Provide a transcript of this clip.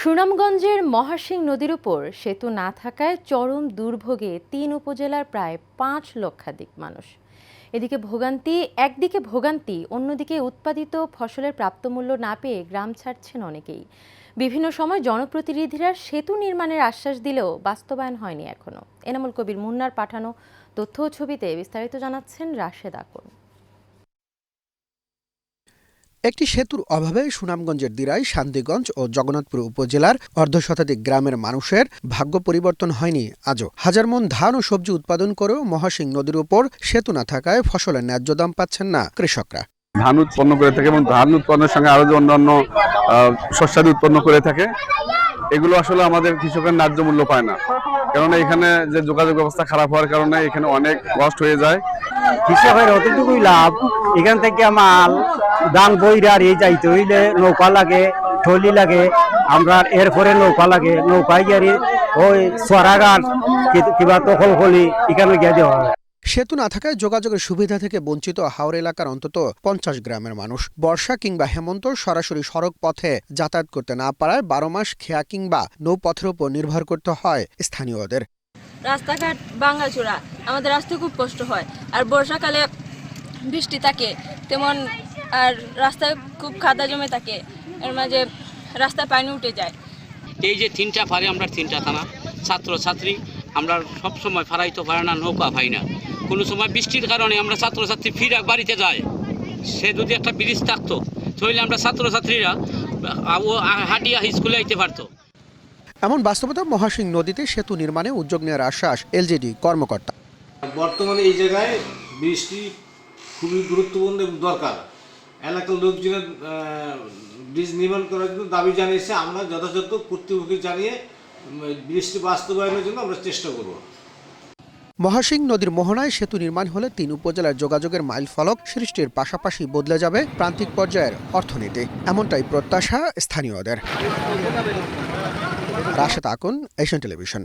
সুনামগঞ্জের মহাসিং নদীর উপর সেতু না থাকায় চরম দুর্ভোগে ৩ উপজেলার প্রায় ৫ লক্ষাধিক মানুষ। একদিকে ভোগান্তি, অন্যদিকে উৎপাদিত ফসলের প্রাপ্যমূল্য না পেয়ে গ্রাম ছাড়ছেন অনেকেই। বিভিন্ন সময় জনপ্রতিনিধিরা সেতু নির্মাণের আশ্বাস দিলেও বাস্তবায়ন হয়নি এখনো। এনামুল কবির মুন্নার পাঠানো তথ্য ও ছবিতে বিস্তারিত জানাচ্ছেন রাশেদ আকন। একটি সেতুর অভাবে সুনামগঞ্জের দিরাই, শান্তিগঞ্জ ও জগন্নাথপুর উপজেলার অর্ধশতাধিক গ্রামের মানুষের ভাগ্য পরিবর্তন হয়নি আজও। হাজার মন ধান ও সবজি উৎপাদন করেও মহাসিং নদীর উপর সেতু না থাকায় ফসলের ন্যায্য দাম পাচ্ছেন না কৃষকরা। ধান উৎপন্ন করে থাকে এবং ধান উৎপন্নের সঙ্গে আরো যে অন্যান্য শস্যাদি উৎপন্ন করে থাকে, এগুলো আসলে আমাদের কৃষকের ন্যায্য মূল্য পায় না। কারণ এখানে যে যোগাযোগ ব্যবস্থা খারাপ হওয়ার কারণে এখানে অনেক কষ্ট হয়ে যায়। কৃষকের অতটুকুই লাভ, এখান থেকে মাল ধান বইরার এই যাইতে হইলে নৌকা লাগে, ট্রলি লাগে, আমরা এরপরে নৌকা লাগে, নৌকায় গিয়ে ওই সরাঘাট কিংবা তখলখলি এখানে গিয়ে দেওয়া হয়। সেতু না থাকায় যোগাযোগের সুবিধা থেকে বঞ্চিত হাওর এলাকার অন্তত ৫০ গ্রামের মানুষ। বর্ষা কিংবা হেমন্ত সরাসরি সড়ক পথে যাতায়াত করতে না পারায় ১২ মাস খেয়া কিংবা নৌপথের উপর নির্ভর করতে হয় স্থানীয়দের। রাস্তাঘাট ভাঙাচোরা, আমাদের আসতে খুব কষ্ট হয়। আর বর্ষাকালে বৃষ্টি থাকে তেমন, আর রাস্তায় খুব কাদা জমে থাকে, এর মাঝে রাস্তায় পানি উঠে যায়। এই যে ৩টা ফাঁড়ি, আমরা 3টা থানা ছাত্রছাত্রী, আমরা সব সময় ফারাইতে পারি না, নৌকা পাই না। কোনো সময় বৃষ্টির কারণে আমরা ছাত্রছাত্রী ফিরে বাড়িতে যাই। সে যদি একটা ব্রিজ থাকতো তাহলে আমরা ছাত্রছাত্রীরা হাঁটিয়া স্কুলে আইতে পারতো। এমন বাস্তবতা মহাসিং নদীতে সেতু নির্মাণে উদ্যোগ নেওয়ার আশ্বাস এলজেডি কর্মকর্তা। বর্তমানে এই জায়গায় বৃষ্টি খুবই গুরুত্বপূর্ণ এবং দরকার। এলাকার লোকজনের ব্রিজ নির্মাণ করার জন্য দাবি জানিয়েছে। আমরা যথাযথ কর্তৃপক্ষকে জানিয়ে বৃষ্টি বাস্তবায়নের জন্য আমরা চেষ্টা করব। মহাসিং নদীর মোহনায় সেতু নির্মাণ হলে ৩ উপজেলার যোগাযোগের মাইল ফলক সৃষ্টির পাশাপাশি বদলে যাবে প্রান্তিক পর্যায়ের অর্থনীতি, এমনটাই প্রত্যাশা স্থানীয়দের। Rashed Akon, Asian television.